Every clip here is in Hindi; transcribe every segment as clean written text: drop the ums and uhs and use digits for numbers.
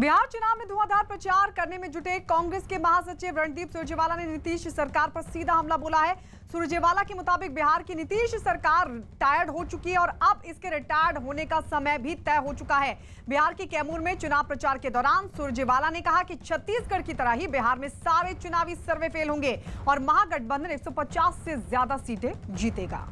बिहार चुनाव में धुआंधार प्रचार करने में जुटे कांग्रेस के महासचिव रणदीप सुरजेवाला ने नीतीश सरकार पर सीधा हमला बोला है। सुरजेवाला के मुताबिक बिहार की नीतीश सरकार टायर्ड हो चुकी है और अब इसके रिटायर्ड होने का समय भी तय हो चुका है। बिहार के कैमूर में चुनाव प्रचार के दौरान सुरजेवाला ने कहा कि छत्तीसगढ़ की तरह ही बिहार में सारे चुनावी सर्वे फेल होंगे और महागठबंधन 150 से ज्यादा सीटें जीतेगा।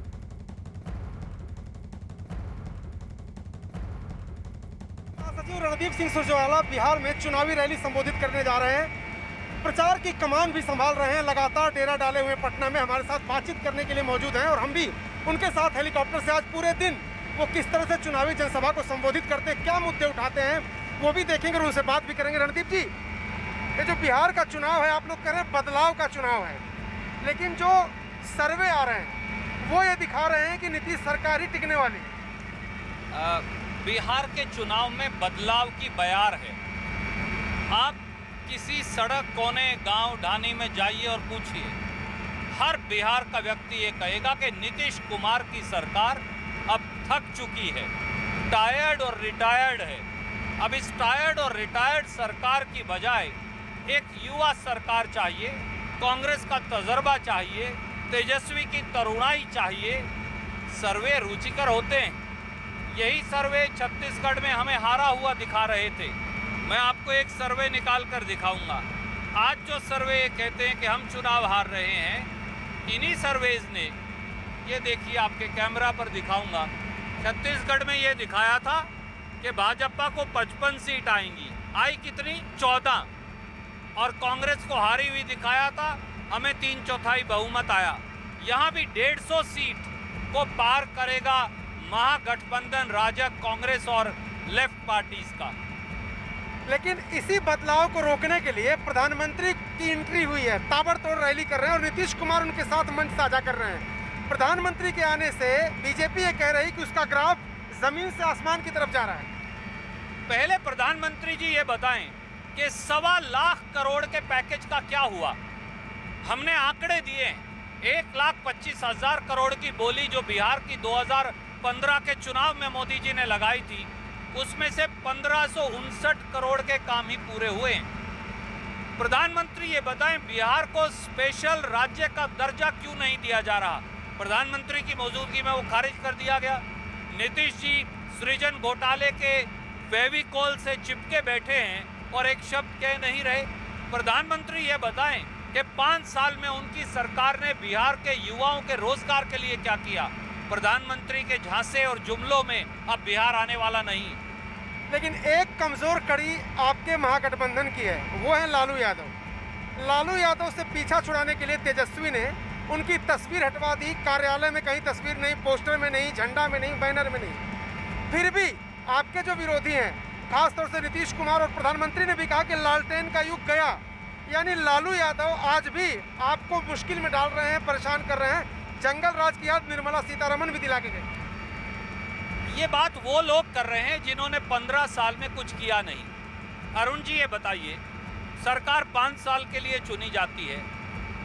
सचिव रणदीप सिंह सुरजेवाला बिहार में चुनावी रैली संबोधित करने जा रहे हैं। प्रचार की कमान भी संभाल रहे हैं। लगातार डेरा डाले हुए पटना में हमारे साथ बातचीत करने के लिए मौजूद हैं और हम भी उनके साथ हेलीकॉप्टर से आज पूरे दिन वो किस तरह से चुनावी जनसभा को संबोधित करते हैं, क्या मुद्दे उठाते हैं, वो भी देखेंगे और उनसे बात भी करेंगे। रणदीप जी, ये जो बिहार का चुनाव है, आप लोग कह रहे हैं बदलाव का चुनाव है, लेकिन जो सर्वे आ रहे हैं वो ये दिखा रहे हैं कि नीतीश सरकार ही टिकने वाली है। बिहार के चुनाव में बदलाव की बयार है। आप किसी सड़क कोने गांव ढानी में जाइए और पूछिए, हर बिहार का व्यक्ति ये कहेगा कि नीतीश कुमार की सरकार अब थक चुकी है, टायर्ड और रिटायर्ड है। अब इस टायर्ड और रिटायर्ड सरकार की बजाय एक युवा सरकार चाहिए, कांग्रेस का तजर्बा चाहिए, तेजस्वी की तरुणाई चाहिए। सर्वे रुचिकर होते हैं। यही सर्वे छत्तीसगढ़ में हमें हारा हुआ दिखा रहे थे। मैं आपको एक सर्वे निकाल कर दिखाऊंगा। आज जो सर्वे कहते हैं कि हम चुनाव हार रहे हैं, इन्हीं सर्वेज ने, ये देखिए आपके कैमरा पर दिखाऊंगा, छत्तीसगढ़ में ये दिखाया था कि भाजपा को 55 सीट आएंगी, आई कितनी? 14। और कांग्रेस को हारी हुई दिखाया था, हमें 3/4 बहुमत आया। यहाँ भी 150 सीट को पार करेगा महागठबंधन राजग, कांग्रेस और लेफ्ट पार्टीज का। लेकिन इसी बदलाव को रोकने के लिए प्रधानमंत्री की एंट्री हुई है, ताबड़तोड़ रैली कर रहे हैं और नीतीश कुमार उनके साथ मंच साझा कर रहे हैं। प्रधानमंत्री के आने से बीजेपी ये कह रही कि उसका ग्राफ जमीन से आसमान की तरफ जा रहा है। पहले प्रधानमंत्री जी ये बताएं कि 1.25 लाख करोड़ के पैकेज का क्या हुआ। हमने आंकड़े दिए, 1,25,000 करोड़ की बोली जो बिहार की 2015 के चुनाव में मोदी जी ने लगाई थी, उसमें से 1559 करोड़ के काम ही पूरे हुए हैं। प्रधानमंत्री ये बताएं बिहार को स्पेशल राज्य का दर्जा क्यों नहीं दिया जा रहा। प्रधानमंत्री की मौजूदगी में वो खारिज कर दिया गया। नीतीश जी सृजन घोटाले के फेविकोल से चिपके बैठे हैं और एक शब्द कह नहीं रहे। प्रधानमंत्री ये बताएं कि 5 साल में उनकी सरकार ने बिहार के युवाओं के रोजगार के लिए क्या किया। प्रधानमंत्री के झांसे और जुमलों में अब बिहार आने वाला नहीं। लेकिन एक कमजोर कड़ी आपके महागठबंधन की है, वो है लालू यादव। लालू यादव से पीछा छुड़ाने के लिए तेजस्वी ने उनकी तस्वीर हटवा दी। कार्यालय में कहीं तस्वीर नहीं, पोस्टर में नहीं, झंडा में नहीं, बैनर में नहीं। फिर भी आपके जो विरोधी हैं, खासतौर से नीतीश कुमार और प्रधानमंत्री ने भी कहा कि लालटेन का युग गया। यानी लालू यादव आज भी आपको मुश्किल में डाल रहे हैं, परेशान कर रहे हैं। जंगल राज की याद निर्मला सीतारमण भी दिला के गए। ये बात वो लोग कर रहे हैं जिन्होंने 15 साल में कुछ किया नहीं। अरुण जी ये बताइए, सरकार 5 साल के लिए चुनी जाती है।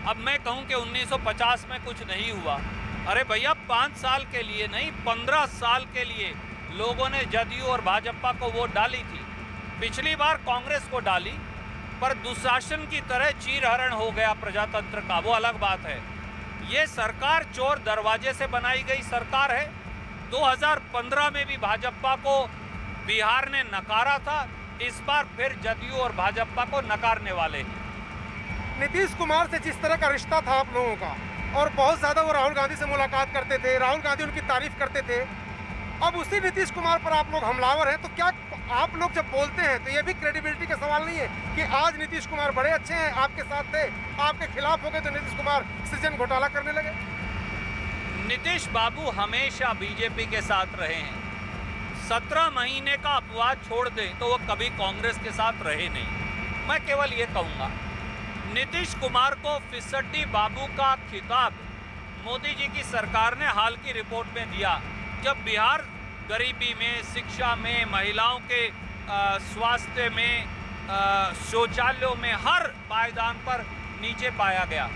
अब मैं कहूं कि 1950 में कुछ नहीं हुआ। अरे भैया, 5 साल के लिए नहीं, 15 साल के लिए लोगों ने जदयू और भाजपा को वोट डाली थी। पिछली बार कांग्रेस को डाली, पर दुशासन की तरह चीरहरण हो गया प्रजातंत्र का, वो अलग बात है। ये सरकार चोर दरवाजे से बनाई गई सरकार है। 2015 में भी भाजपा को बिहार ने नकारा था, इस बार फिर जदयू और भाजपा को नकारने वाले हैं। नीतीश कुमार से जिस तरह का रिश्ता था आप लोगों का, और बहुत ज़्यादा वो राहुल गांधी से मुलाकात करते थे, राहुल गांधी उनकी तारीफ करते थे, अब उसी नीतीश कुमार पर आप लोग हमलावर हैं। तो क्या आप लोग जब बोलते हैं तो ये भी क्रेडिबिलिटी का सवाल नहीं है कि आज नीतीश कुमार बड़े अच्छे हैं, आपके साथ थे, आपके खिलाफ हो गए तो नीतीश कुमार सृजन घोटाला करने लगे? नीतीश बाबू हमेशा बीजेपी के साथ रहे हैं। 17 महीने का अपवाद छोड़ दें तो वो कभी कांग्रेस के साथ रहे नहीं। मैं केवल ये कहूँगा, नीतीश कुमार को फिसड्डी बाबू का खिताब मोदी जी की सरकार ने हाल की रिपोर्ट में दिया, जब बिहार गरीबी में, शिक्षा में, महिलाओं के स्वास्थ्य में, शौचालयों में, हर पायदान पर नीचे पाया गया।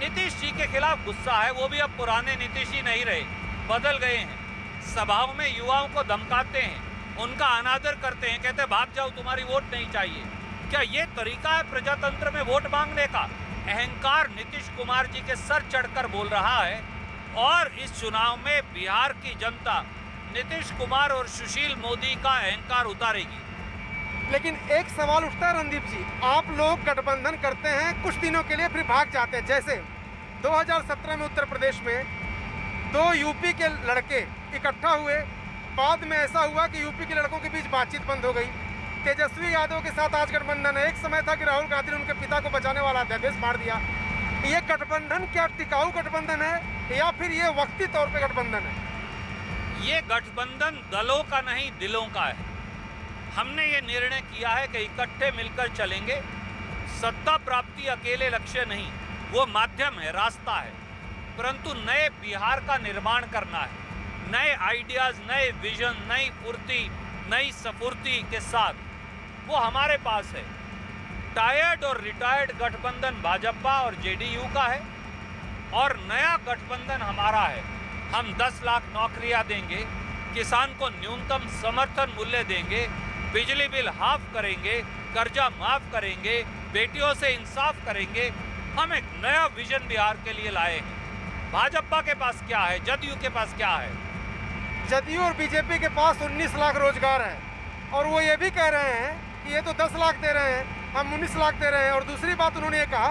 नीतीश जी के खिलाफ गुस्सा है। वो भी अब पुराने नीतीश जी नहीं रहे, बदल गए हैं। सभाओं में युवाओं को धमकाते हैं, उनका अनादर करते हैं, कहते हैं भाग जाओ तुम्हारी वोट नहीं चाहिए। क्या ये तरीका है प्रजातंत्र में वोट मांगने का? अहंकार नीतीश कुमार जी के सर चढ़कर बोल रहा है और इस चुनाव में बिहार की जनता नीतीश कुमार और सुशील मोदी का अहंकार उतारेगी। लेकिन एक सवाल उठता है रणदीप जी, आप लोग गठबंधन करते हैं कुछ दिनों के लिए, फिर भाग जाते हैं। जैसे 2017 में उत्तर प्रदेश में 2 यूपी के लड़के इकट्ठा हुए, बाद में ऐसा हुआ कि यूपी के लड़कों के बीच बातचीत बंद हो गई। तेजस्वी यादव के साथ आज गठबंधन है। एक समय था कि राहुल गांधी ने उनके पिता को बचाने वाला अध्यादेश मार दिया। ये गठबंधन क्या टिकाऊ गठबंधन है या फिर ये वक्ती तौर पे गठबंधन है? ये गठबंधन दलों का नहीं, दिलों का है। हमने ये निर्णय किया है कि इकट्ठे मिलकर चलेंगे। सत्ता प्राप्ति अकेले लक्ष्य नहीं, वो माध्यम है, रास्ता है, परंतु नए बिहार का निर्माण करना है। नए आइडियाज, नए विजन, नई फुर्ती, नई स्फूर्ति के साथ वो हमारे पास है। टायर्ड और रिटायर्ड गठबंधन भाजपा और जेडीयू का है और नया गठबंधन हमारा है। हम 10 लाख नौकरियां देंगे, किसान को न्यूनतम समर्थन मूल्य देंगे, बिजली बिल हाफ करेंगे, कर्जा माफ करेंगे, बेटियों से इंसाफ करेंगे। हम एक नया विजन बिहार के लिए लाए हैं। भाजपा के पास क्या है, जदयू के पास क्या है? जदयू और बीजेपी के पास 19 लाख रोजगार है और वो ये भी कह रहे हैं कि ये तो 10 लाख दे रहे हैं, हम 19 लाख दे रहे हैं। और दूसरी बात उन्होंने ये कहा,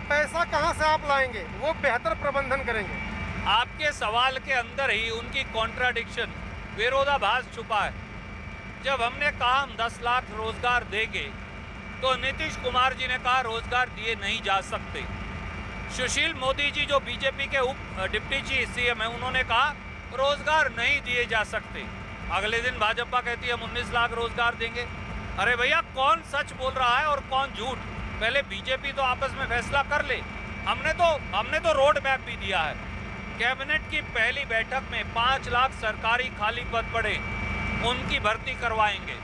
पैसा कहाँ से आप लाएंगे, वो बेहतर प्रबंधन करेंगे। आपके सवाल के अंदर ही उनकी कॉन्ट्राडिक्शन, विरोधाभास छुपा है। जब हमने कहा हम 10 लाख रोजगार देंगे तो नीतीश कुमार जी ने कहा रोजगार दिए नहीं जा सकते। सुशील मोदी जी जो बीजेपी के डिप्टी चीफ सीएम है, उन्होंने कहा रोजगार नहीं दिए जा सकते। अगले दिन भाजपा कहती है हम 19 लाख रोजगार देंगे। अरे भैया, कौन सच बोल रहा है और कौन झूठ? पहले बीजेपी तो आपस में फैसला कर ले। हमने तो रोड मैप भी दिया है। कैबिनेट की पहली बैठक में 5 लाख सरकारी खाली पद पड़े, उनकी भर्ती करवाएंगे।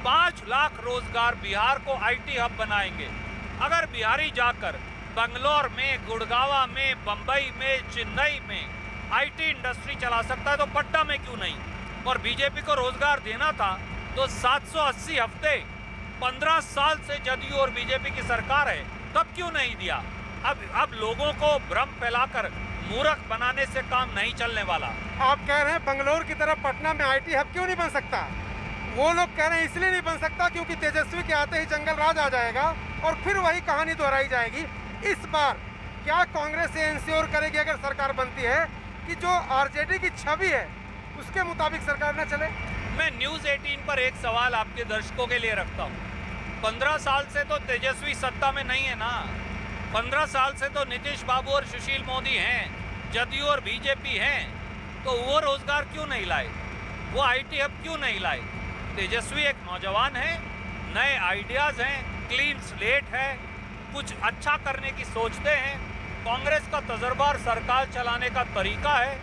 5 लाख रोजगार, बिहार को आईटी हब बनाएंगे। अगर बिहारी जाकर बंगलोर में, गुड़गावा में, बंबई में, चेन्नई में आईटी इंडस्ट्री चला सकता है तो पटना में क्यों नहीं? और बीजेपी को रोजगार देना था तो 780 हफ्ते, 15 साल से जदयू और बीजेपी की सरकार है, तब क्यों नहीं दिया? अब लोगों को भ्रम फैलाकर मूर्ख बनाने से काम नहीं चलने वाला। आप कह रहे हैं बंगलोर की तरफ पटना में आईटी हब क्यों नहीं बन सकता? वो लोग कह रहे हैं इसलिए नहीं बन सकता क्योंकि तेजस्वी के आते ही जंगल राज आ जाएगा और फिर वही कहानी दोहराई जाएगी। इस बार क्या कांग्रेस ये इंश्योर करेगी अगर सरकार बनती है कि जो आरजेडी की छवि है उसके मुताबिक सरकार न चले? मैं न्यूज़ 18 पर एक सवाल आपके दर्शकों के लिए रखता हूँ। 15 साल से तो तेजस्वी सत्ता में नहीं है ना। 15 साल से तो नीतीश बाबू और सुशील मोदी हैं, जदयू और बीजेपी हैं, तो वो रोजगार क्यों नहीं लाए? वो आईटी हब क्यों नहीं लाए? तेजस्वी एक नौजवान है, नए आइडियाज हैं, क्लीन स्लेट है, कुछ अच्छा करने की सोचते हैं। कांग्रेस का तजर्बा और सरकार चलाने का तरीका है।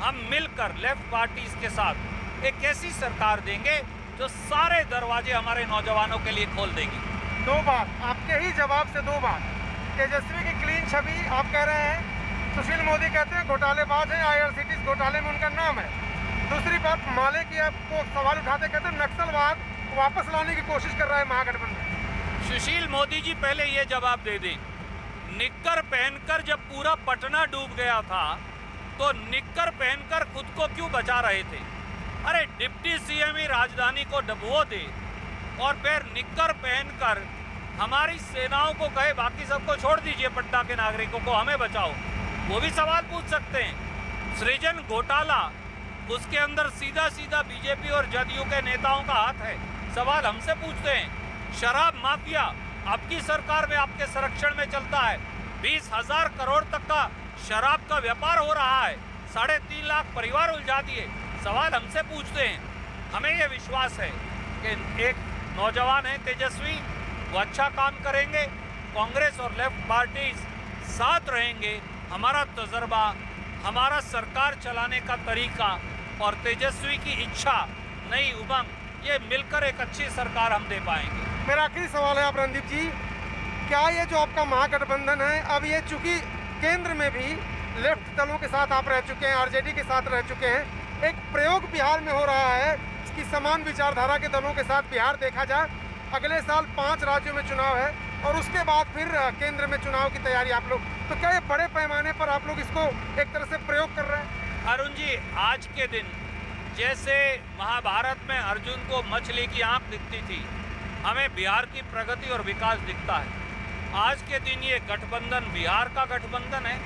हम मिलकर लेफ्ट पार्टीज के साथ एक ऐसी सरकार देंगे जो सारे दरवाजे हमारे नौजवानों के लिए खोल देगी। 2 बात, आपके ही जवाब से 2 बात। तेजस्वी की क्लीन छवि आप कह रहे हैं, सुशील मोदी कहते हैं घोटालेबाज है, IRCTC घोटाले में उनका नाम है। दूसरी बात, माले की आपको सवाल उठाते कहते हैं नक्सलवाद वापस लाने की कोशिश कर रहा है महागठबंधन। सुशील मोदी जी पहले ये जवाब दे दें, निक्कर पहनकर जब पूरा पटना डूब गया था तो निक्कर पहनकर खुद को क्यों बचा रहे थे? अरे डिप्टी सीएम ही राजधानी को डुबो दे और फिर निक्कर पहनकर हमारी सेनाओं को कहे बाकी सबको छोड़ दीजिए, पटना के नागरिकों को हमें बचाओ। वो भी सवाल पूछ सकते हैं। सृजन घोटाला, उसके अंदर सीधा सीधा बीजेपी और जदयू के नेताओं का हाथ है, सवाल हमसे पूछते हैं। शराब माफिया आपकी सरकार में, आपके संरक्षण में चलता है। 20,000 करोड़ तक का शराब का व्यापार हो रहा है, 3.5 लाख परिवार उलझा दिए। सवाल हमसे पूछते हैं। हमें यह विश्वास है कि एक नौजवान है तेजस्वी, वो अच्छा काम करेंगे। कांग्रेस और लेफ्ट पार्टीज साथ रहेंगे। हमारा तजर्बा, हमारा सरकार चलाने का तरीका और तेजस्वी की इच्छा, नई उमंग, ये मिलकर एक अच्छी सरकार हम दे पाएंगे। मेरा आखिरी सवाल है आप रणदीप जी, क्या ये जो आपका महागठबंधन है, अब ये चूंकि केंद्र में भी लेफ्ट दलों के साथ आप रह चुके हैं, आरजेडी के साथ रह चुके हैं, एक प्रयोग बिहार में हो रहा है कि समान विचारधारा के दलों के साथ बिहार देखा जाए। अगले साल 5 राज्यों में चुनाव है और उसके बाद फिर केंद्र में चुनाव की तैयारी आप लोग, तो क्या ये बड़े पैमाने पर आप लोग इसको एक तरह से प्रयोग कर रहे हैं? अरुण जी, आज के दिन जैसे महाभारत में अर्जुन को मछली की आंख दिखती थी, हमें बिहार की प्रगति और विकास दिखता है। आज के दिन ये गठबंधन बिहार का गठबंधन है।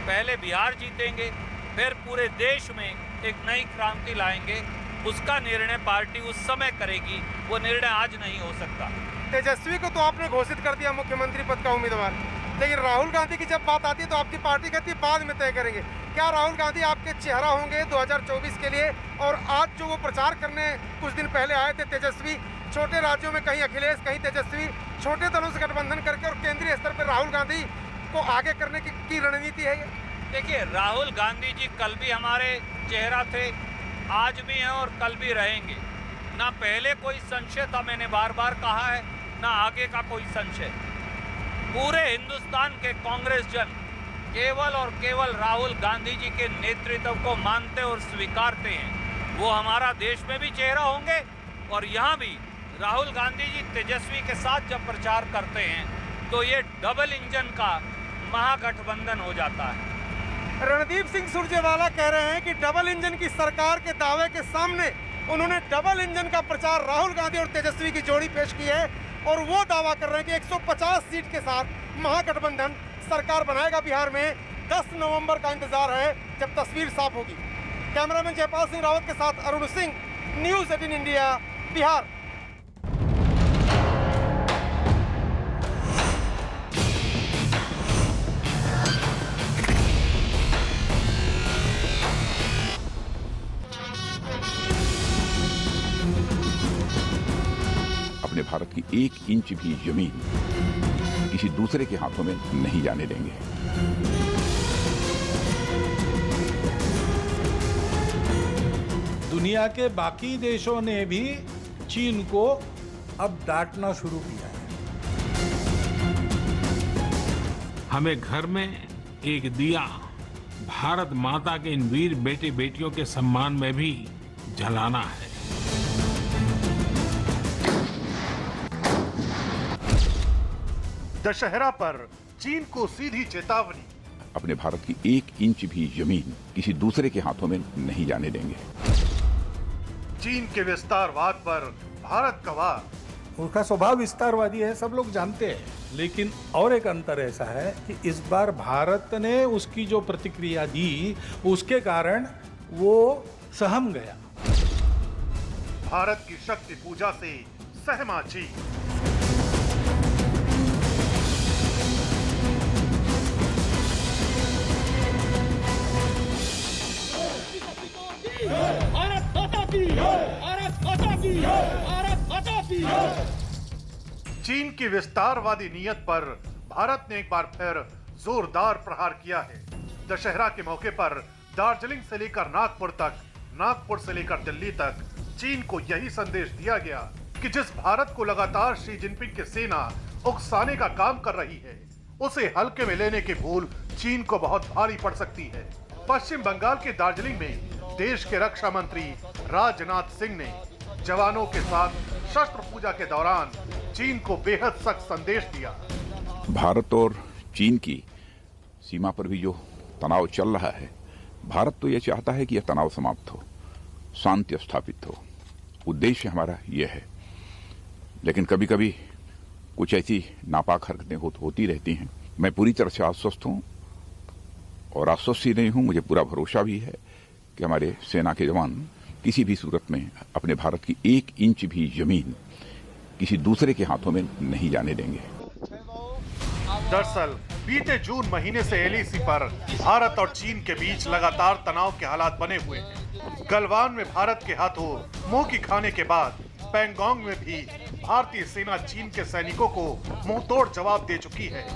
पहले बिहार जीतेंगे, फिर पूरे देश में एक नई क्रांति लाएंगे। उसका निर्णय पार्टी उस समय करेगी, वो निर्णय आज नहीं हो सकता। तेजस्वी को तो आपने घोषित कर दिया मुख्यमंत्री पद का उम्मीदवार, लेकिन राहुल गांधी की जब बात आती है तो आपकी पार्टी कहती है बाद में तय करेंगे। क्या राहुल गांधी आपके चेहरा होंगे 2024 के लिए? और आज जो वो प्रचार करने कुछ दिन पहले आए थे तेजस्वी, छोटे राज्यों में कहीं अखिलेश कहीं तेजस्वी, छोटे दलों से गठबंधन करके और केंद्रीय स्तर पर राहुल गांधी को आगे करने की रणनीति है ये? देखिए, राहुल गांधी जी कल भी हमारे चेहरा थे, आज भी हैं और कल भी रहेंगे। ना पहले कोई संशय था, मैंने बार बार कहा है, ना आगे का कोई संशय। पूरे हिंदुस्तान के कांग्रेस जन केवल और केवल राहुल गांधी जी के नेतृत्व को मानते और स्वीकारते हैं। वो हमारा देश में भी चेहरा होंगे और यहाँ भी राहुल गांधी जी तेजस्वी के साथ जब प्रचार करते हैं तो ये डबल इंजन का महागठबंधन हो जाता है। रणदीप सिंह सुरजेवाला कह रहे हैं कि डबल इंजन की सरकार के दावे के सामने उन्होंने डबल इंजन का प्रचार राहुल गांधी और तेजस्वी की जोड़ी पेश की है और वो दावा कर रहे हैं कि 150 सीट के साथ महागठबंधन सरकार बनाएगा बिहार में। 10 नवंबर का इंतजार है जब तस्वीर साफ होगी। कैमरामैन जयपाल सिंह रावत के साथ अरुण सिंह, न्यूज़ 18 इंडिया, बिहार। अपने भारत की 1 इंच भी जमीन किसी दूसरे के हाथों में नहीं जाने देंगे। दुनिया के बाकी देशों ने भी चीन को अब डांटना शुरू किया है। हमें घर में एक दिया भारत माता के इन वीर बेटे बेटियों के सम्मान में भी जलाना है। दशहरा पर चीन को सीधी चेतावनी। अपने भारत की 1 इंच भी जमीन किसी दूसरे के हाथों में नहीं जाने देंगे। चीन के विस्तारवाद पर भारत का वार। उसका स्वभाव विस्तारवादी है, सब लोग जानते हैं। लेकिन और एक अंतर ऐसा है कि इस बार भारत ने उसकी जो प्रतिक्रिया दी उसके कारण वो सहम गया। भारत की शक्ति पूजा से सहमा चीन। भारत माता की, भारत माता की, भारत माता की। चीन की विस्तारवादी नीयत पर भारत ने एक बार फिर जोरदार प्रहार किया है। दशहरा के मौके पर दार्जिलिंग से लेकर नागपुर तक, नागपुर से लेकर दिल्ली तक चीन को यही संदेश दिया गया कि जिस भारत को लगातार शी जिनपिंग की सेना उकसाने का काम कर रही है, उसे हल्के में लेने की भूल चीन को बहुत भारी पड़ सकती है। पश्चिम बंगाल के दार्जिलिंग में देश के रक्षा मंत्री राजनाथ सिंह ने जवानों के साथ शस्त्र पूजा के दौरान चीन को बेहद सख्त संदेश दिया। भारत और चीन की सीमा पर भी जो तनाव चल रहा है, भारत तो यह चाहता है कि यह तनाव समाप्त हो, शांति स्थापित हो। उद्देश्य हमारा यह है। लेकिन कभी कभी कुछ ऐसी नापाक हरकतें होती रहती हैं। मैं पूरी तरह से आश्वस्त हूं और आश्वस्त ही नहीं हूं, मुझे पूरा भरोसा भी है कि हमारे सेना के जवान किसी भी सूरत में अपने भारत की 1 इंच भी जमीन किसी दूसरे के हाथों में नहीं जाने देंगे। दरअसल बीते जून महीने से एलएसी पर भारत और चीन के बीच लगातार तनाव के हालात बने हुए हैं। गलवान में भारत के हाथों मुंह की खाने के बाद पैंगोंग में भी भारतीय सेना चीन के सैनिकों को मुंहतोड़ जवाब दे चुकी है।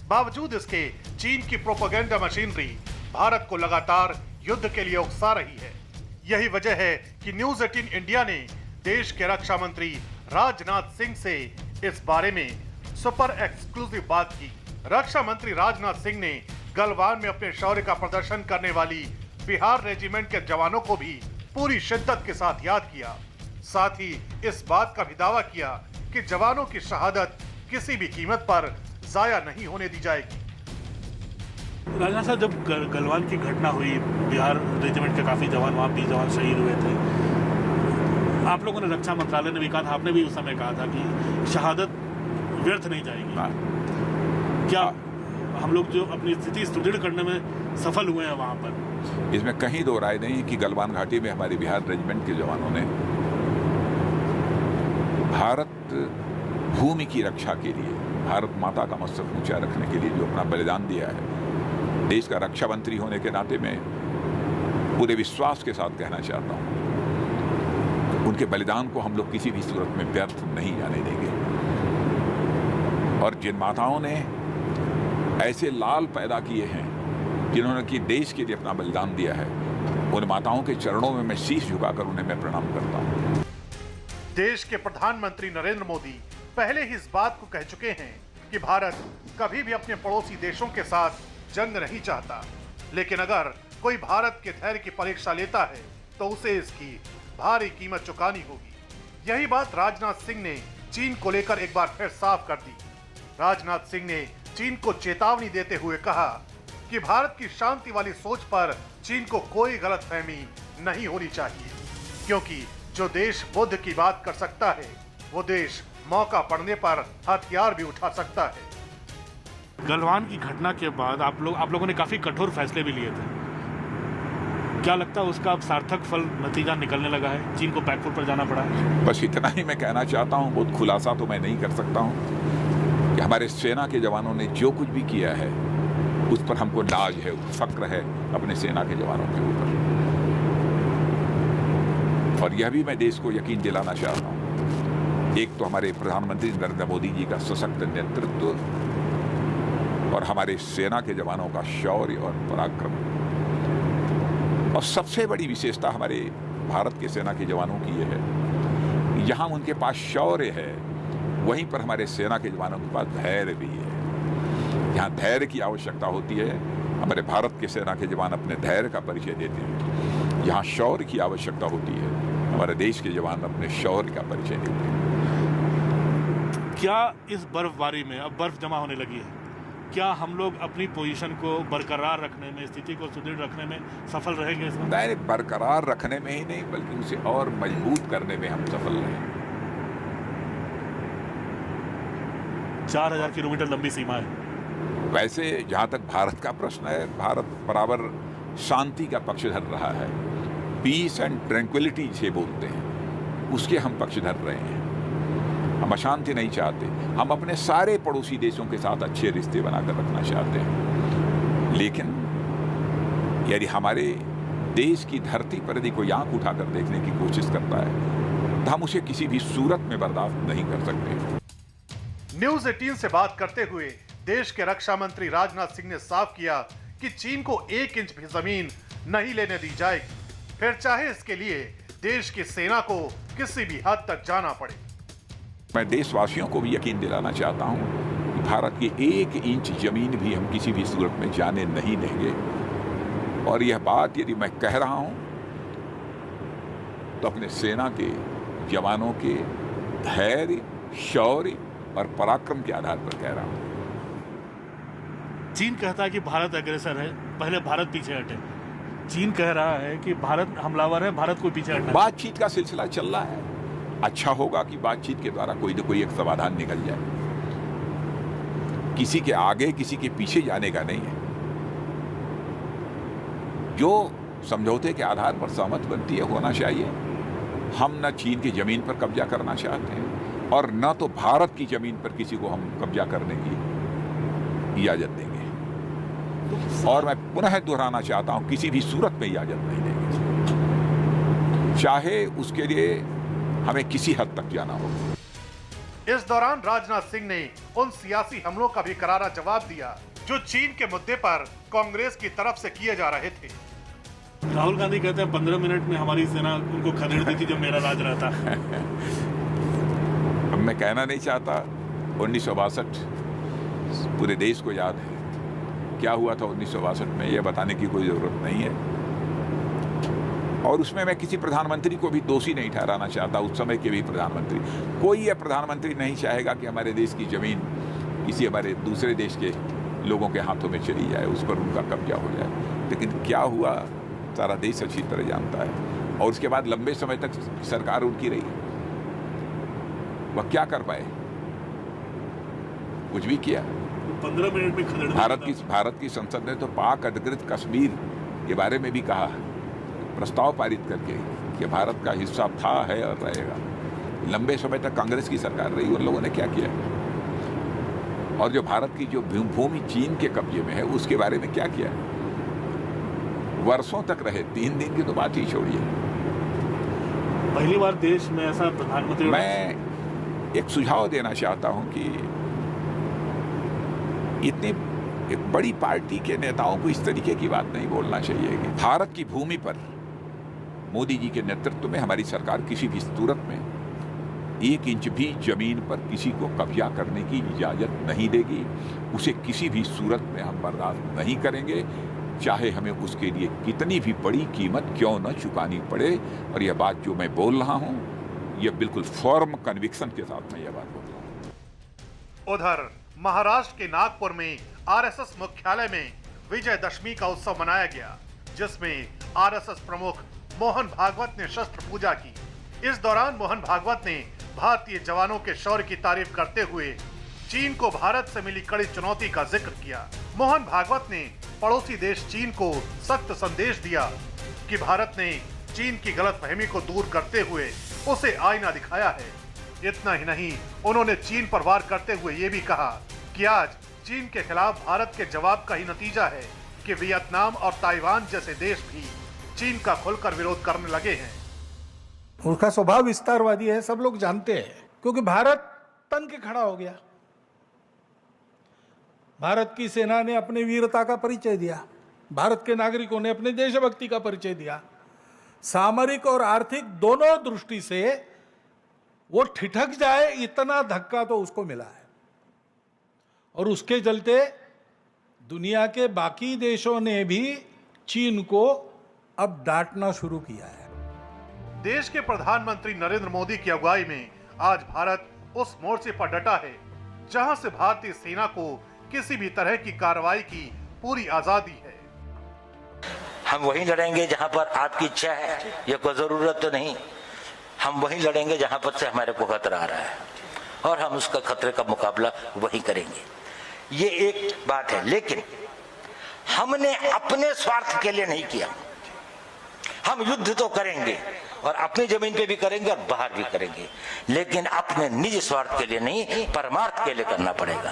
बावजूद इसके चीन की प्रोपेगेंडा मशीनरी भारत को लगातार युद्ध के लिए उकसा रही है। यही वजह है कि न्यूज़ 18 इंडिया ने देश के रक्षा मंत्री राजनाथ सिंह से इस बारे में सुपर एक्सक्लूसिव बात की। रक्षा मंत्री राजनाथ सिंह ने गलवान में अपने शौर्य का प्रदर्शन करने वाली बिहार रेजिमेंट के जवानों को भी पूरी शिद्दत के साथ याद किया। साथ ही इस बात का भी दावा किया कि जवानों की शहादत किसी भी कीमत पर जाया नहीं होने दी जाएगी। राजनाथ साहब, जब गलवान की घटना हुई, बिहार रेजिमेंट के काफी जवान, वहाँ 20 जवान शहीद हुए थे, आप लोगों ने, रक्षा मंत्रालय ने भी कहा था, आपने भी उस समय कहा था कि शहादत व्यर्थ नहीं जाएगी। क्या हम लोग जो अपनी स्थिति सुदृढ़ करने में सफल हुए हैं वहाँ पर? इसमें कहीं दो राय नहीं कि गलवान घाटी में हमारे बिहार रेजिमेंट के जवानों ने भारत भूमि की रक्षा के लिए, भारत माता का मस्तक ऊंचा रखने के लिए जो अपना बलिदान दिया है, देश का रक्षा मंत्री होने के नाते मैं पूरे विश्वास के साथ कहना चाहता हूं, उनके बलिदान को हम लोग किसी भी सूरत में व्यर्थ नहीं जाने देंगे। और जिन माताओं ने ऐसे लाल पैदा किए हैं जिन्होंने कि देश के लिए अपना बलिदान दिया है, उन माताओं के चरणों में मैं शीश झुकाकर उन्हें मैं प्रणाम करता हूं। देश के प्रधानमंत्री नरेंद्र मोदी पहले ही इस बात को कह चुके हैं कि भारत कभी भी अपने पड़ोसी देशों के साथ जंग नहीं चाहता, लेकिन अगर कोई भारत के धैर्य की परीक्षा लेता है तो उसे इसकी भारी कीमत चुकानी होगी। यही बात राजनाथ सिंह ने चीन को लेकर एक बार फिर साफ कर दी। राजनाथ सिंह ने चीन को चेतावनी देते हुए कहा कि भारत की शांति वाली सोच पर चीन को कोई गलतफहमी नहीं होनी चाहिए, क्योंकि जो देश बुद्ध की बात कर सकता है, वो देश मौका पड़ने पर हथियार भी उठा सकता है। गलवान की घटना के बाद आप लोगों ने काफी कठोर फैसले भी लिए थे। क्या लगता है उसका अब सार्थक फल, नतीजा निकलने लगा है? चीन को बैकफुट पर जाना पड़ा है। बस इतना ही मैं कहना चाहता हूं, बहुत खुलासा तो मैं नहीं कर सकता हूं कि हमारे सेना के जवानों ने जो कुछ भी किया है उस पर हमको लाज है, फक्र है अपने सेना के जवानों के ऊपर। और यह भी मैं देश को यकीन दिलाना चाहता हूं, एक तो हमारे प्रधानमंत्री नरेंद्र मोदी जी का सशक्त नेतृत्व और हमारे सेना के जवानों का शौर्य और पराक्रम, और सबसे बड़ी विशेषता हमारे भारत के सेना के जवानों की यह है, यहाँ उनके पास शौर्य है, वहीं पर हमारे सेना के जवानों के पास धैर्य भी है। यहाँ धैर्य की आवश्यकता होती है, हमारे भारत के सेना के जवान अपने धैर्य का परिचय देते हैं। यहाँ शौर्य की आवश्यकता होती है, हमारे देश के जवान अपने शौर्य का परिचय देते हैं। क्या इस बर्फबारी में, अब बर्फ जमा होने लगी है, क्या हम लोग अपनी पोजीशन को बरकरार रखने में, स्थिति को सुदृढ़ रखने में सफल रहेंगे इसमें? डायरेक्ट बरकरार रखने में ही नहीं, बल्कि उसे और मजबूत करने में हम सफल रहे। 4000 किलोमीटर लंबी सीमा है। वैसे जहाँ तक भारत का प्रश्न है, भारत बराबर शांति का पक्षधर रहा है, पीस एंड ट्रैंक्विलिटी जिसे बोलते हैं, उसके हम पक्षधर रहे हैं। हम अशांति नहीं चाहते, हम अपने सारे पड़ोसी देशों के साथ अच्छे रिश्ते बनाकर रखना चाहते हैं। लेकिन यदि हमारे देश की धरती पर यदि कोई आंख उठाकर देखने की कोशिश करता है तो हम उसे किसी भी सूरत में बर्दाश्त नहीं कर सकते। न्यूज 18 से बात करते हुए देश के रक्षा मंत्री राजनाथ सिंह ने साफ किया कि चीन को 1 इंच भी जमीन नहीं लेने दी जाएगी, फिर चाहे इसके लिए देश की सेना को किसी भी हद तक जाना पड़े। मैं देशवासियों को भी यकीन दिलाना चाहता हूं कि भारत की 1 इंच जमीन भी हम किसी भी सूरत में जाने नहीं देंगे। और यह बात यदि मैं कह रहा हूं तो अपने सेना के जवानों के धैर्य, शौर्य और पराक्रम के आधार पर कह रहा हूं। चीन कहता है कि भारत अग्रेसर है, पहले भारत पीछे हटे। चीन कह रहा है कि भारत हमलावर है, भारत को पीछे हटना। बातचीत का सिलसिला चल रहा है, अच्छा होगा कि बातचीत के द्वारा कोई न कोई एक समाधान निकल जाए। किसी के आगे किसी के पीछे जाने का नहीं है। जो समझौते के आधार पर सहमत बनती है होना चाहिए। हम न चीन की जमीन पर कब्जा करना चाहते हैं और न तो भारत की जमीन पर किसी को हम कब्जा करने की इजाजत देंगे। और मैं पुनः दोहराना चाहता हूं, किसी भी सूरत में इजाजत नहीं देंगे, चाहे उसके लिए हमें किसी हद तक जाना हो। इस दौरान राजनाथ सिंह ने उन सियासी हमलों का भी करारा जवाब दिया जो चीन के मुद्दे पर कांग्रेस की तरफ से किए जा रहे थे। राहुल गांधी कहते हैं 15 मिनट में हमारी सेना उनको खदेड़ दी थी जब मेरा राज रहता। अब मैं कहना नहीं चाहता, 1962 पूरे देश को याद है। क्या हुआ था 1962 में, यह बताने की कोई जरूरत नहीं है। और उसमें मैं किसी प्रधानमंत्री को भी दोषी नहीं ठहराना चाहता, उस समय के भी प्रधानमंत्री। कोई यह प्रधानमंत्री नहीं चाहेगा कि हमारे देश की ज़मीन किसी हमारे दूसरे देश के लोगों के हाथों में चली जाए, उस पर उनका कब्जा हो जाए। लेकिन क्या हुआ सारा देश अच्छी तरह जानता है। और उसके बाद लंबे समय तक सरकार उनकी रही, वह क्या कर पाए? कुछ भी किया। 15 मिनट में खदेड़ दिया। भारत की संसद ने तो पाक अधिकृत कश्मीर के बारे में भी कहा, प्रस्ताव पारित करके, कि भारत का हिस्सा था, है और रहेगा। लंबे समय तक कांग्रेस की सरकार रही, उन लोगों ने क्या किया? और जो भारत की जो भूमि चीन के कब्जे में है, उसके बारे में क्या किया? वर्षों तक रहे, 3 दिन की तो बात ही छोड़िए। पहली बार देश में ऐसा प्रधानमंत्री। मैं एक सुझाव देना चाहता हूं कि इतनी एक बड़ी पार्टी के नेताओं को इस तरीके की बात नहीं बोलना चाहिए कि भारत की भूमि पर मोदी जी के नेतृत्व में हमारी सरकार किसी भी सूरत में 1 इंच भी जमीन पर किसी को कब्जा करने की इजाजत नहीं देगी। उसे किसी भी सूरत में हम बर्दाश्त नहीं करेंगे, चाहे हमें उसके लिए कितनी भी बड़ी कीमत क्यों न चुकानी पड़े। और यह बात जो मैं बोल रहा हूं, यह बिल्कुल फर्म कन्विक्शन के साथ मैं यह बात बोल रहा हूं। उधर महाराष्ट्र के नागपुर में आरएसएस मुख्यालय में विजयदशमी का उत्सव मनाया गया, जिसमें आरएसएस प्रमुख मोहन भागवत ने शस्त्र पूजा की। इस दौरान मोहन भागवत ने भारतीय जवानों के शौर्य की तारीफ करते हुए चीन को भारत से मिली कड़ी चुनौती का जिक्र किया। मोहन भागवत ने पड़ोसी देश चीन को सख्त संदेश दिया कि भारत ने चीन की गलतफहमी को दूर करते हुए उसे आईना दिखाया है। इतना ही नहीं, उन्होंने चीन पर वार करते हुए ये भी कहा कि आज चीन के खिलाफ भारत के जवाब का ही नतीजा है कि वियतनाम और ताइवान जैसे देश भी चीन का खुलकर विरोध करने लगे हैं। उसका स्वभाव विस्तारवादी है, सब लोग जानते हैं, क्योंकि भारत तन के खड़ा हो गया। भारत की सेना ने अपनी वीरता का परिचय दिया, भारत के नागरिकों ने अपने देशभक्ति का परिचय दिया। सामरिक और आर्थिक दोनों दृष्टि से वो ठिठक जाए, इतना धक्का तो उसको मिला है। और उसके चलते दुनिया के बाकी देशों ने भी चीन को अब डांटना शुरू किया है। देश के प्रधानमंत्री नरेंद्र मोदी की अगुवाई में आज भारत उस मोर्चे पर डटा है जहां से भारतीय सेना को किसी भी तरह की कार्रवाई की पूरी आजादी है। हम वहीं लड़ेंगे जहां पर आपकी इच्छा है, ये कोई जरूरत तो नहीं। हम वहीं लड़ेंगे जहां पर से हमारे को खतरा आ रहा है, और हम उसका खतरे का मुकाबला वहीं करेंगे। ये एक बात है, लेकिन हमने अपने स्वार्थ के लिए नहीं किया। हम युद्ध तो करेंगे, और अपनी जमीन पे भी करेंगे और बाहर भी करेंगे, लेकिन अपने निजी स्वार्थ के लिए नहीं, परमार्थ के लिए करना पड़ेगा।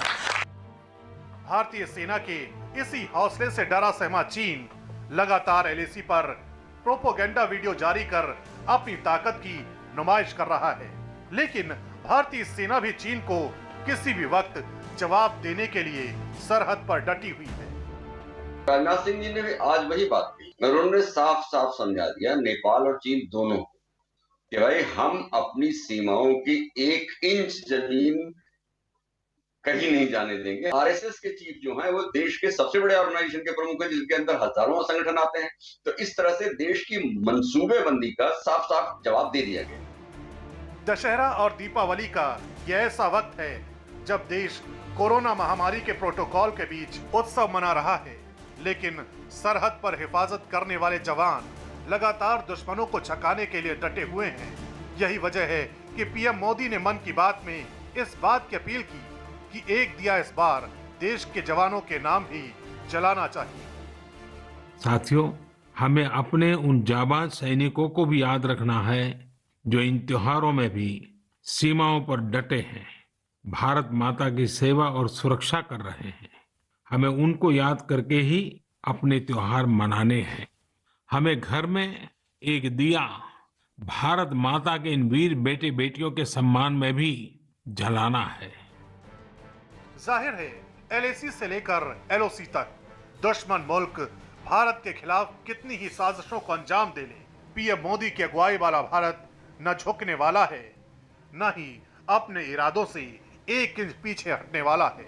भारतीय सेना के इसी हौसले से डरा सहमा चीन लगातार एलएसी पर प्रोपोगेंडा वीडियो जारी कर अपनी ताकत की नुमाइश कर रहा है। लेकिन भारतीय सेना भी चीन को किसी भी वक्त जवाब देने के लिए सरहद पर डटी हुई है। राजनाथ सिंह जी ने भी आज वही बात की, उन्होंने साफ साफ समझा दिया नेपाल और चीन दोनों को कि भाई हम अपनी सीमाओं की 1 इंच जमीन कहीं नहीं जाने देंगे। आरएसएस के चीफ जो हैं वो देश के सबसे बड़े ऑर्गेनाइजेशन के प्रमुख हैं, जिनके अंदर हजारों संगठन आते हैं। तो इस तरह से देश की मंसूबेबंदी का साफ साफ जवाब दे दिया गया। दशहरा और दीपावली का यह ऐसा वक्त है जब देश कोरोना महामारी के प्रोटोकॉल के बीच उत्सव मना रहा है, लेकिन सरहद पर हिफाजत करने वाले जवान लगातार दुश्मनों को छकाने के लिए डटे हुए हैं। यही वजह है कि पीएम मोदी ने मन की बात में इस बात की अपील की कि एक दिया इस बार देश के जवानों के नाम ही जलाना चाहिए। साथियों, हमें अपने उन जाबाज सैनिकों को भी याद रखना है जो इन त्योहारों में भी सीमाओं पर डटे हैं, भारत माता की सेवा और सुरक्षा कर रहे हैं। हमें उनको याद करके ही अपने त्योहार मनाने हैं। हमें घर में एक दिया भारत माता के इन वीर बेटे बेटियों के सम्मान में भी जलाना है। जाहिर है एलएसी से लेकर एलओसी तक दुश्मन मुल्क भारत के खिलाफ कितनी ही साजिशों को अंजाम दे ले, पीएम मोदी की अगुवाई वाला भारत न झुकने वाला है, न ही अपने इरादों से 1 इंच पीछे हटने वाला है।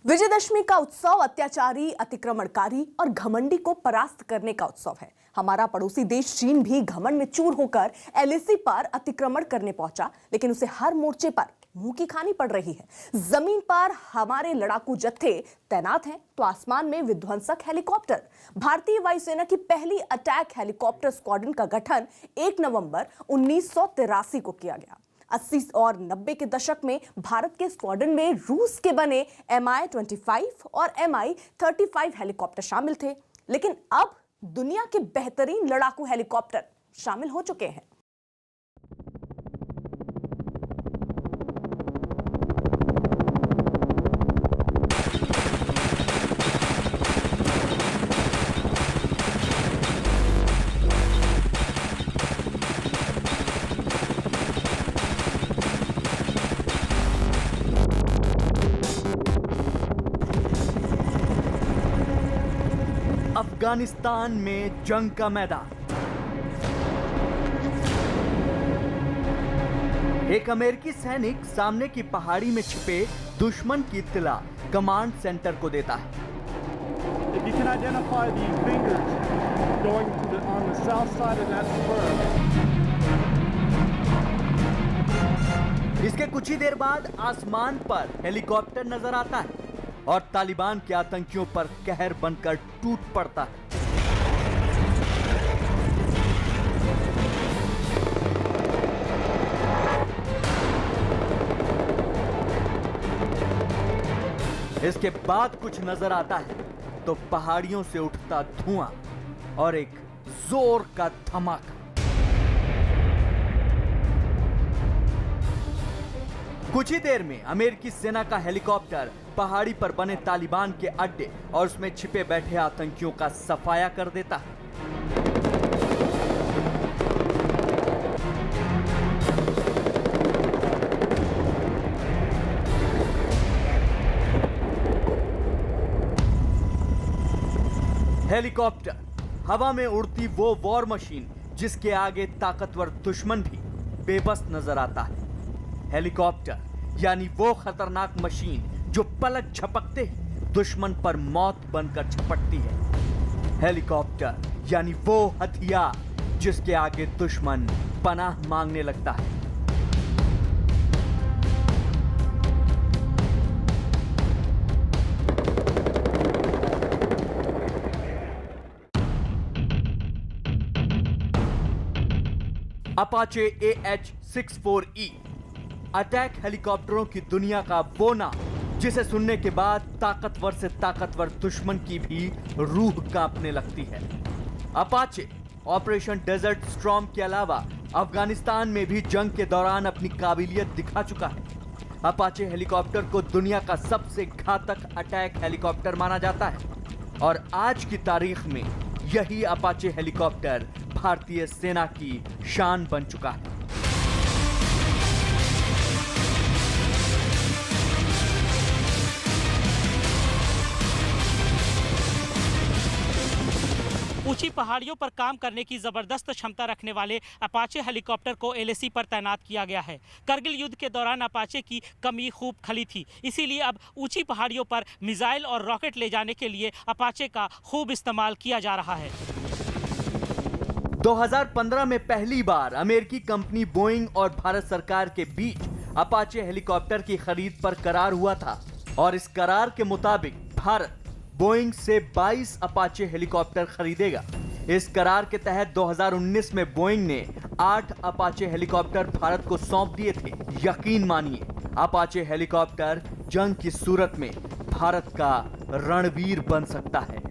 विजयदशमी का उत्सव अत्याचारी, अतिक्रमणकारी और घमंडी को परास्त करने का उत्सव है। हमारा पड़ोसी देश चीन भी घमंड में चूर होकर एलएसी पर अतिक्रमण करने पहुंचा, लेकिन उसे हर मोर्चे पर मुंह की खानी पड़ रही है। जमीन पर हमारे लड़ाकू जत्थे तैनात हैं तो आसमान में विध्वंसक हेलीकॉप्टर। भारतीय वायुसेना की पहली अटैक हेलीकॉप्टर स्क्वाड्रन का गठन 1 नवंबर 1983 को किया गया। 80 और 90 के दशक में भारत के स्क्वाड्रन में रूस के बने Mi-25 और Mi-35 हेलीकॉप्टर शामिल थे, लेकिन अब दुनिया के बेहतरीन लड़ाकू हेलीकॉप्टर शामिल हो चुके हैं। अफगानिस्तान में जंग का मैदान। एक अमेरिकी सैनिक सामने की पहाड़ी में छिपे दुश्मन की इत्तला कमांड सेंटर को देता है। If you can identify the fingers going to on the south side of that spur. इसके कुछ ही देर बाद आसमान पर हेलीकॉप्टर नजर आता है और तालिबान के आतंकियों पर कहर बनकर टूट पड़ता है। इसके बाद कुछ नजर आता है तो पहाड़ियों से उठता धुआं और एक जोर का धमाका। कुछ ही देर में अमेरिकी सेना का हेलीकॉप्टर पहाड़ी पर बने तालिबान के अड्डे और उसमें छिपे बैठे आतंकियों का सफाया कर देता है। हेलीकॉप्टर हवा में उड़ती वो वॉर मशीन जिसके आगे ताकतवर दुश्मन भी बेबस नजर आता है। हेलीकॉप्टर यानी वो खतरनाक मशीन जो पलक झपकते ही दुश्मन पर मौत बनकर झपटती है। हेलीकॉप्टर यानी वो हथियार जिसके आगे दुश्मन पनाह मांगने लगता है। अपाचे AH-64E अटैक हेलीकॉप्टरों की दुनिया का वो नाम जिसे सुनने के बाद ताकतवर से ताकतवर दुश्मन की भी रूह कांपने लगती है। अपाचे ऑपरेशन डेजर्ट स्टॉर्म के अलावा अफगानिस्तान में भी जंग के दौरान अपनी काबिलियत दिखा चुका है। अपाचे हेलीकॉप्टर को दुनिया का सबसे घातक अटैक हेलीकॉप्टर माना जाता है और आज की तारीख में यही अपाचे हेलीकॉप्टर भारतीय सेना की शान बन चुका है। ऊंची पहाड़ियों पर काम करने की जबरदस्त क्षमता रखने वाले अपाचे हेलीकॉप्टर को एलएसी पर तैनात किया गया है। करगिल युद्ध के दौरान अपाचे की कमी खूब खली थी, इसीलिए अब ऊंची पहाड़ियों पर मिसाइल और रॉकेट ले जाने के लिए अपाचे का खूब इस्तेमाल किया जा रहा है। 2015 में पहली बार अमेरिकी कंपनी बोइंग और भारत सरकार के बीच अपाचे हेलीकॉप्टर की खरीद पर करार हुआ था और इस करार के मुताबिक भारत बोइंग से 22 अपाचे हेलीकॉप्टर खरीदेगा। इस करार के तहत 2019 में बोइंग ने 8 अपाचे हेलीकॉप्टर भारत को सौंप दिए थे। यकीन मानिए, अपाचे हेलीकॉप्टर जंग की सूरत में भारत का रणवीर बन सकता है।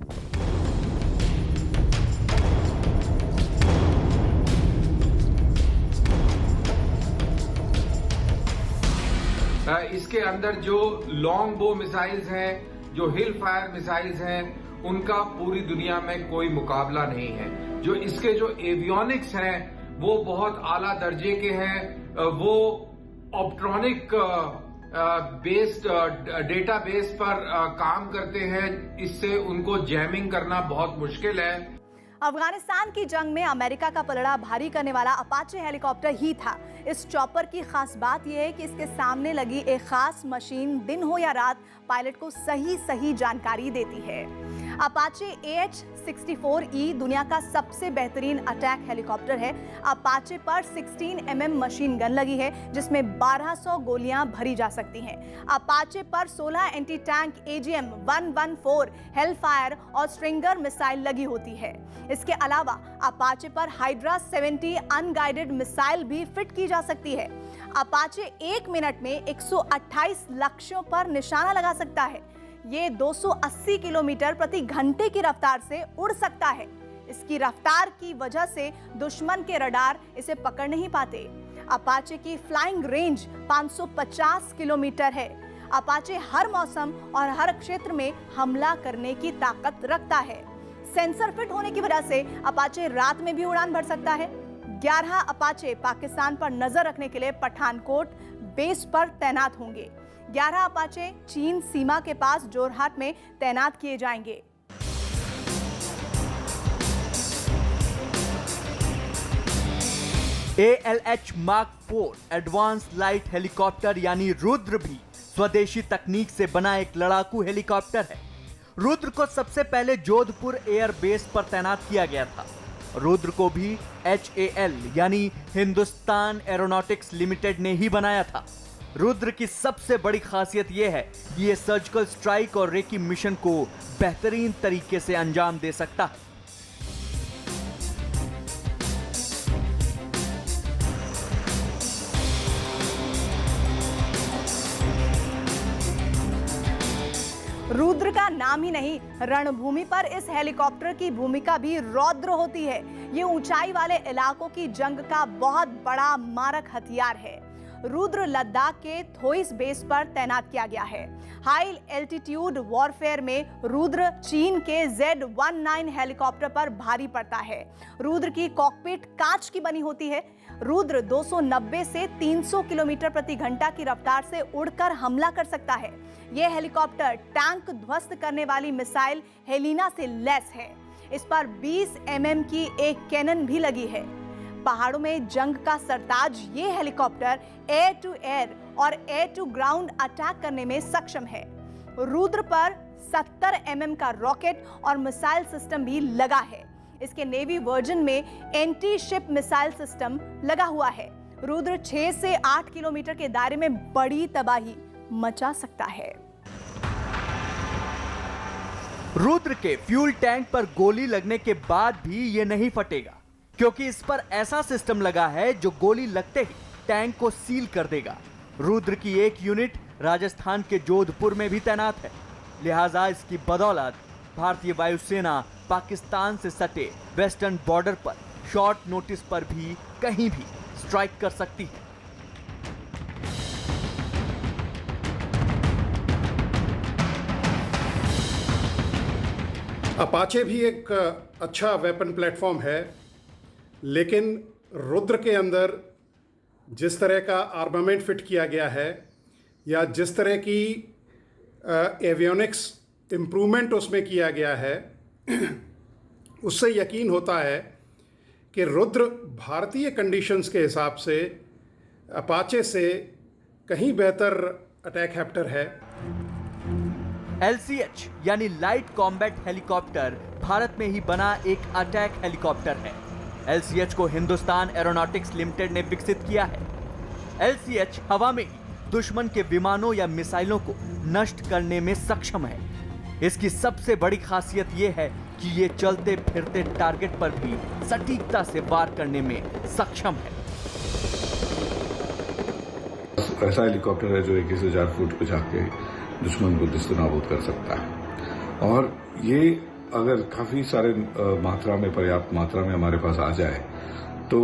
इसके अंदर जो लॉन्ग बो मिसाइल्स हैं, जो हिल फायर मिसाइल्स हैं, उनका पूरी दुनिया में कोई मुकाबला नहीं है। जो इसके जो एवियोनिक्स हैं वो बहुत आला दर्जे के हैं। वो ऑप्ट्रॉनिक बेस्ड डेटाबेस पर काम करते हैं। इससे उनको जैमिंग करना बहुत मुश्किल है। अफगानिस्तान की जंग में अमेरिका का पलड़ा भारी करने वाला अपाचे हेलीकॉप्टर ही था। इस चॉपर की खास बात यह है कि इसके सामने लगी एक खास मशीन दिन हो या रात पायलट को सही जानकारी देती है। अपाचे AH-64E दुनिया का सबसे बेहतरीन अटैक हेलीकॉप्टर है। अपाचे पर 16 mm मशीन गन लगी है जिसमें 1200 गोलियां भरी जा सकती हैं। अपाचे पर 16 एंटी टैंक AGM-114 हेलफायर और स्ट्रिंगर मिसाइल लगी होती है। इसके अलावा अपाचे पर हाइड्रा 70 अनगाइडेड मिसाइल भी फिट की जा सकती है। अपाचे 1 मिनट में 128 लक्ष्यों पर निशाना लगा सकता है। ये 280 किलोमीटर प्रति घंटे की रफ्तार से उड़ सकता है। इसकी रफ्तार की वजह से दुश्मन के रडार इसे पकड़ नहीं पाते। अपाचे की फ्लाइंग रेंज 550 किलोमीटर है। अपाचे हर मौसम और हर क्षेत्र में हमला करने की ताकत रखता है। सेंसर फिट होने की वजह से अपाचे रात में भी उड़ान भर सकता है। 11 अपाचे पाकिस्तान पर नजर रखने के लिए पठानकोट बेस पर तैनात होंगे। 11 अपाचे चीन सीमा के पास जोरहाट में तैनात किए जाएंगे। ALH Mark 4 advance light helicopter यानी रुद्र भी स्वदेशी तकनीक से बना एक लड़ाकू हेलीकॉप्टर है। रुद्र को सबसे पहले जोधपुर एयर बेस पर तैनात किया गया था। रुद्र को भी HAL यानी हिंदुस्तान एरोनॉटिक्स लिमिटेड ने ही बनाया था। रुद्र की सबसे बड़ी खासियत यह है कि यह सर्जिकल स्ट्राइक और रेकी मिशन को बेहतरीन तरीके से अंजाम दे सकता है। रुद्र का नाम ही नहीं, रणभूमि पर इस हेलीकॉप्टर की भूमिका भी रौद्र होती है। ये ऊंचाई वाले इलाकों की जंग का बहुत बड़ा मारक हथियार है। रुद्र लद्दाख के थोइस बेस पर तैनात किया गया है। हाई एल्टीट्यूड वॉरफेयर में रुद्र चीन के Z-19 हेलीकॉप्टर पर भारी पड़ता है। रुद्र की कॉकपिट कांच की बनी होती है। रुद्र 290 से 300 किलोमीटर प्रति घंटा की रफ्तार से उड़कर हमला कर सकता है। यह हेलीकॉप्टर टैंक ध्वस्त करने वाली मिसाइल हेलिना से लैस है। इस पर 20 mm की एक कैनन भी लगी है। पहाड़ों में जंग का सरताज ये हेलीकॉप्टर एयर टू एयर और एयर टू ग्राउंड अटैक करने में सक्षम है। रुद्र पर 70 mm का रॉकेट और मिसाइल सिस्टम भी लगा है। इसके नेवी वर्जन में एंटी शिप मिसाइल सिस्टम लगा हुआ है। रुद्र 6 से 8 किलोमीटर के दायरे में बड़ी तबाही मचा सकता है। रुद्र के फ्यूल टैंक पर गोली लगने के बाद भी ये नहीं फटेगा, क्योंकि इस पर ऐसा सिस्टम लगा है जो गोली लगते ही टैंक को सील कर देगा। रुद्र की एक यूनिट राजस्थान के जोधपुर में भी तैनात है। लिहाजा इसकी बदौलत भारतीय वायुसेना पाकिस्तान से सटे वेस्टर्न बॉर्डर पर शॉर्ट नोटिस पर भी कहीं भी स्ट्राइक कर सकती है। अपाचे भी एक अच्छा वेपन प्लेटफॉर्म है, लेकिन रुद्र के अंदर जिस तरह का आर्मामेंट फिट किया गया है या जिस तरह की एवियोनिक्स इम्प्रूवमेंट उसमें किया गया है, उससे यकीन होता है कि रुद्र भारतीय कंडीशंस के हिसाब से अपाचे से कहीं बेहतर अटैक हेप्टर है। LCH यानी लाइट कॉम्बैट हेलीकॉप्टर भारत में ही बना एक अटैक हेलीकॉप्टर है। LCH को हिंदुस्तान एरोनॉटिक्स लिमिटेड ने विकसित किया है। LCH हवा में ही दुश्मन के विमानों या मिसाइलों को नष्ट करने में सक्षम है। इसकी सबसे बड़ी खासियत यह है कि ये चलते फिरते टारगेट पर भी सटीकता से वार करने में सक्षम है। ऐसा हेलीकॉप्टर है जो 21,000 फुट पे जाके दुश्मन को नेस्तनाबूद कर सकता है, और ये अगर काफी सारे मात्रा में, पर्याप्त मात्रा में हमारे पास आ जाए तो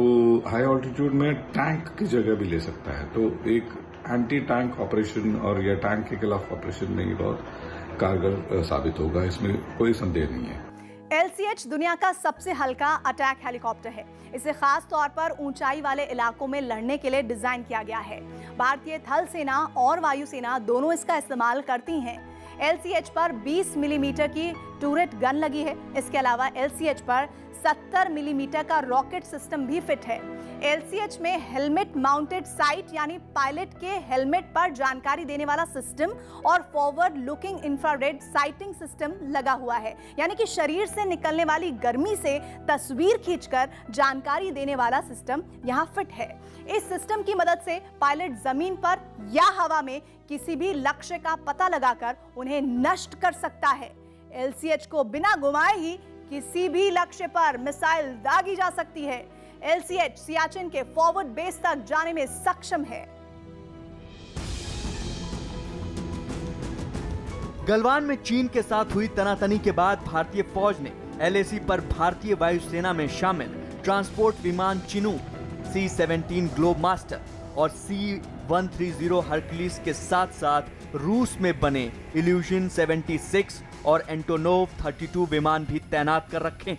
हाई ऑल्टीट्यूड में टैंक की जगह भी ले सकता है। तो एक एंटी टैंक ऑपरेशन और या टैंक के खिलाफ ऑपरेशन में ये बहुत कारगर साबित होगा, इसमें कोई संदेह नहीं है। LCH दुनिया का सबसे हल्का अटैक हेलीकॉप्टर है। इसे खास तौर पर ऊंचाई वाले इलाकों में लड़ने के लिए डिजाइन किया गया है। भारतीय थल सेना और वायुसेना दोनों इसका इस्तेमाल करती हैं। LCH पर 20 मिलीमीटर की टूरेट गन लगी है। इसके अलावा LCH पर 70 मिलीमीटर का रॉकेट सिस्टम भी फिट है। LCH में हेलमेट माउंटेड साइट यानी पायलट के हेलमेट पर जानकारी देने वाला सिस्टम और forward looking infrared sighting system लगा हुआ है, यानी कि शरीर से निकलने वाली गर्मी से तस्वीर खींचकर जानकारी देने वाला सिस्टम यहां फिट है। इस सिस्टम की मदद से पायलट जमीन पर या हवा में किसी भी लक्ष्य का पता लगाकर उन्हें नष्ट कर सकता है। LCH को बिना घुमाए ही किसी भी लक्ष्य पर मिसाइल दागी जा सकती है। LCH सियाचिन के फॉरवर्ड बेस तक जाने में सक्षम है। गलवान में चीन के साथ हुई तनातनी के बाद भारतीय फौज ने LAC पर भारतीय वायुसेना में शामिल ट्रांसपोर्ट विमान चिनूक, C-17 ग्लोब मास्टर और C-130 हरक्यूलिस के साथ साथ रूस में बने इल्यूजन 76 और एंटोनोव 32 विमान भी तैनात कर रखे हैं,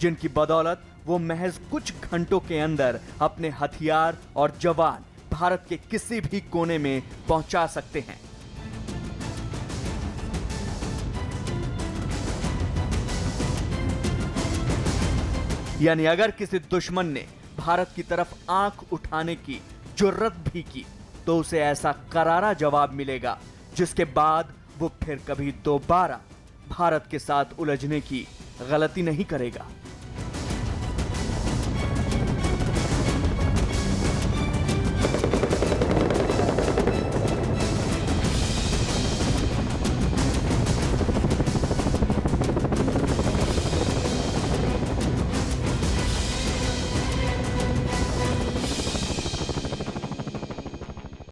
जिनकी बदौलत वो महज कुछ घंटों के अंदर अपने हथियार और जवान भारत के किसी भी कोने में पहुंचा सकते हैं। यानी अगर किसी दुश्मन ने भारत की तरफ आंख उठाने की जुर्रत भी की तो उसे ऐसा करारा जवाब मिलेगा जिसके बाद वो फिर कभी दोबारा भारत के साथ उलझने की गलती नहीं करेगा।